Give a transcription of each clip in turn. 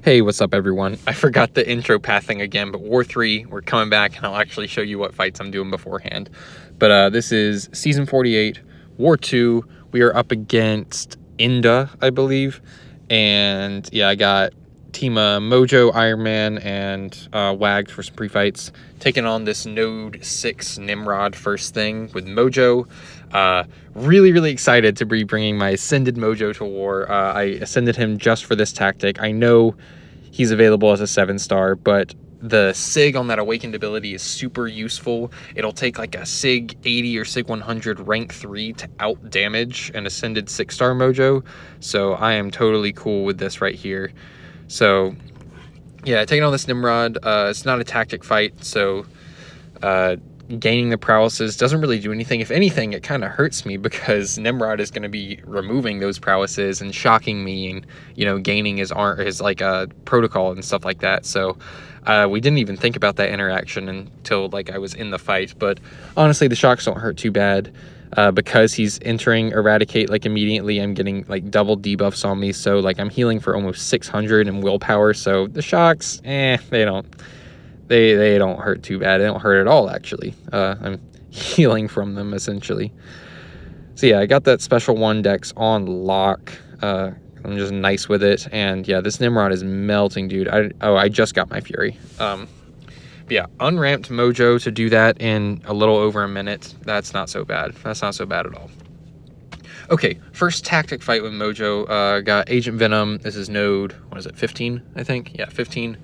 Hey, what's up everyone? I forgot the intro pathing again, but War 3, we're coming back and I'll actually show you what fights I'm doing beforehand. But this is Season 48, War 2. We are up against INDA, I believe. And yeah, I got Team Mojo, Iron Man, and Wagged for some pre-fights. Taking on this Node 6 Nimrod first thing with Mojo. Really excited to be bringing my Ascended Mojo to war. I ascended him just for this tactic. I know he's available as a 7-star, but the SIG on that Awakened ability is super useful. It'll take like a SIG 80 or SIG 100 rank 3 to out damage an Ascended 6-star Mojo. So I am totally cool with this right here. So yeah, taking on this Nimrod, it's not a tactic fight, so gaining the prowesses doesn't really do anything. If anything, it kind of hurts me because Nimrod is going to be removing those prowesses and shocking me and, you know, gaining his like protocol and stuff like that. So we didn't even think about that interaction until like I was in the fight. But honestly, the shocks don't hurt too bad because he's entering Eradicate like immediately. I'm getting like double debuffs on me, so like I'm healing for almost 600 in willpower. So the shocks, they don't hurt too bad. They don't hurt at all, actually. I'm healing from them, essentially. So yeah, I got that special 1 dex on lock. I'm just nice with it. And yeah, this Nimrod is melting, dude. I just got my Fury. But yeah, unramped Mojo to do that in a little over a minute. That's not so bad. That's not so bad at all. Okay, first tactic fight with Mojo. Got Agent Venom. This is node, what is it, 15, I think? Yeah, 15.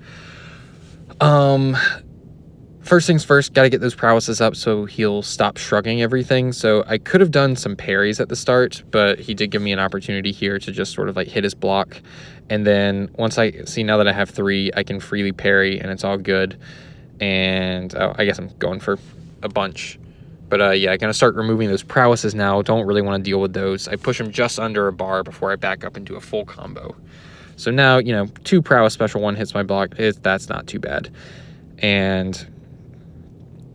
First things first, got to get those prowesses up so he'll stop shrugging everything. So I could have done some parries at the start, but he did give me an opportunity here to just sort of like hit his block. And then once I see, now that I have 3, I can freely parry and it's all good. And I guess I'm going for a bunch. But yeah, I'm going to start removing those prowesses now. Don't really want to deal with those. I push him just under a bar before I back up into a full combo. So now, you know, 2 prowess special 1 hits my block. That's not too bad. And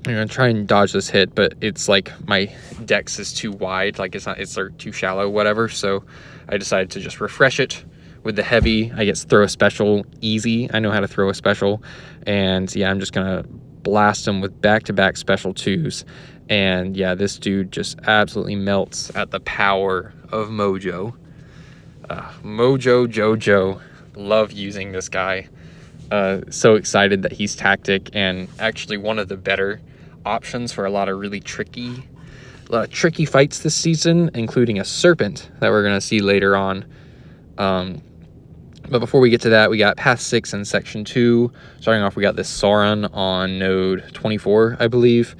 I'm going to try and dodge this hit, but it's like my dex is too wide. Like it's like too shallow, whatever. So I decided to just refresh it with the heavy. I get to throw a special easy. I know how to throw a special. And yeah, I'm just going to blast him with back-to-back special 2s. And yeah, this dude just absolutely melts at the power of Mojo. Mojo Jojo, love using this guy. So excited that he's tactic and actually one of the better options for a lot of tricky fights this season, including a Serpent that we're gonna see later on. But before we get to that, we got Path 6 and Section 2. Starting off, we got this Sauron on node 24, I believe.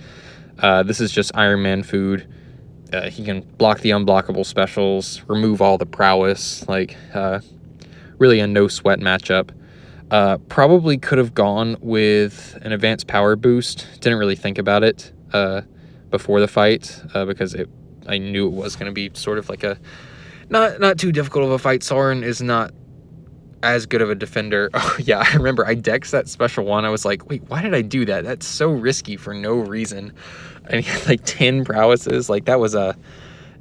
This is just Iron Man food. He can block the unblockable specials, remove all the prowess, like really a no sweat matchup. Probably could have gone with an advanced power boost. Didn't really think about it before the fight because I knew it was going to be sort of like a not too difficult of a fight. Sauron is not as good of a defender. Oh yeah, I remember I dexed that special 1. I was like, wait, why did I do that? That's so risky for no reason. And he had like 10 prowesses. Like that was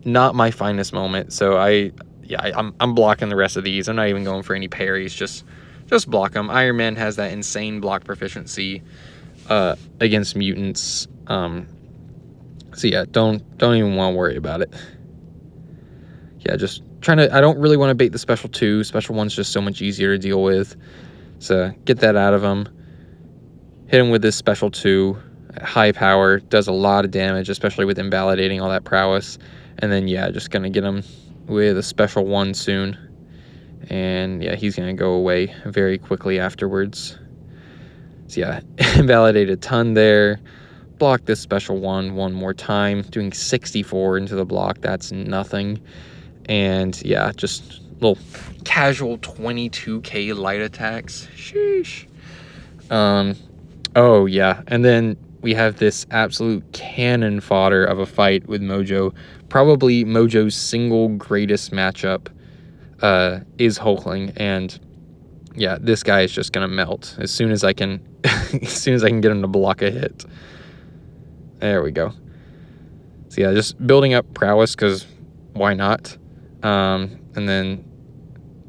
not my finest moment. So I'm blocking the rest of these. I'm not even going for any parries. Just block them. Iron Man has that insane block proficiency against mutants. So yeah, don't even want to worry about it. Yeah, just trying to. I don't really want to bait the special 2. Special 1's just so much easier to deal with. So get that out of him. Hit him with this special 2. High power, does a lot of damage, especially with invalidating all that prowess. And then yeah, just gonna get him with a special 1 soon. And yeah, he's gonna go away very quickly afterwards. So yeah, invalidate a ton there. Block this special 1 more time, doing 64 into the block. That's nothing. And yeah, just little casual 22k light attacks. Sheesh. Oh yeah, and then we have this absolute cannon fodder of a fight with Mojo. Probably Mojo's single greatest matchup is Hulkling, and yeah, this guy is just gonna melt as soon as I can as soon as I can get him to block a hit. There we go. So yeah, just building up prowess because why not? And then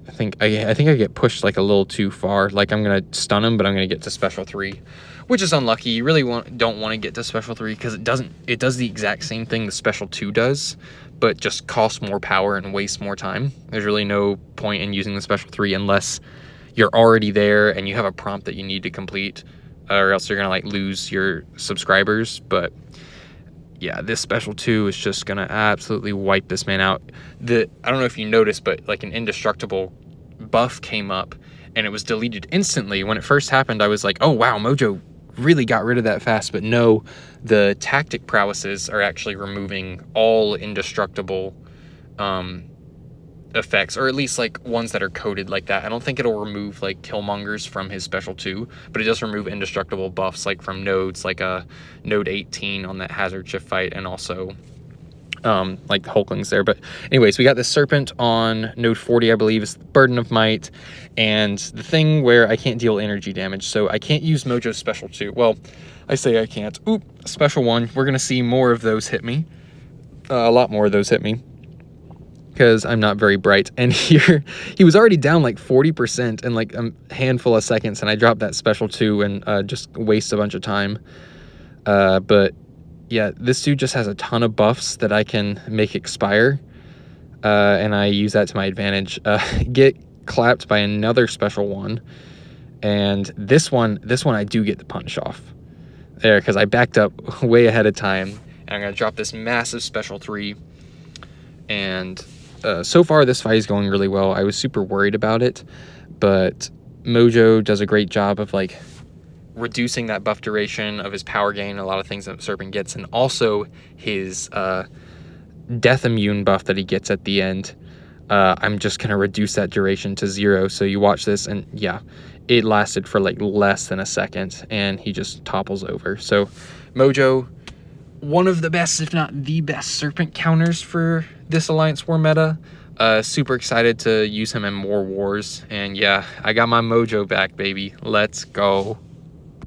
I think I get pushed like a little too far. Like I'm gonna stun him, but I'm gonna get to special 3, which is unlucky. You really don't want to get to special 3 because it does the exact same thing the special 2 does, but just costs more power and wastes more time. There's really no point in using the special 3 unless you're already there and you have a prompt that you need to complete, or else you're gonna like lose your subscribers. But yeah, this special 2 is just gonna absolutely wipe this man out. I don't know if you noticed, but like an indestructible buff came up and it was deleted instantly. When it first happened, I was like, oh wow, Mojo really got rid of that fast. But no, the tactic prowesses are actually removing all indestructible effects, or at least like ones that are coded like that. I don't think it'll remove like Killmongers from his special 2, but it does remove indestructible buffs like from nodes, like a node 18 on that hazard shift fight, and also like the Hulklings there. But anyways, we got this Serpent on node 40, I believe, is the Burden of Might, and the thing where I can't deal energy damage, so I can't use Mojo's special 2. Well, I say I can't. Oop, special 1. We're gonna see more of those hit me. A lot more of those hit me, because I'm not very bright. And here, he was already down like 40% in like a handful of seconds, and I dropped that special 2 and just waste a bunch of time. But yeah, this dude just has a ton of buffs that I can make expire, and I use that to my advantage. Get clapped by another special 1, and this one I do get the punish off there, because I backed up way ahead of time, and I'm gonna drop this massive special 3. And so far this fight is going really well. I was super worried about it, but Mojo does a great job of like reducing that buff duration of his power gain, a lot of things that Serpent gets, and also his death immune buff that he gets at the end. I'm just gonna reduce that duration to 0. So you watch this, and yeah, it lasted for like less than a second, and he just topples over. So Mojo, one of the best, if not the best, Serpent counters for this Alliance War meta. Super excited to use him in more wars. And yeah, I got my Mojo back, baby. Let's go.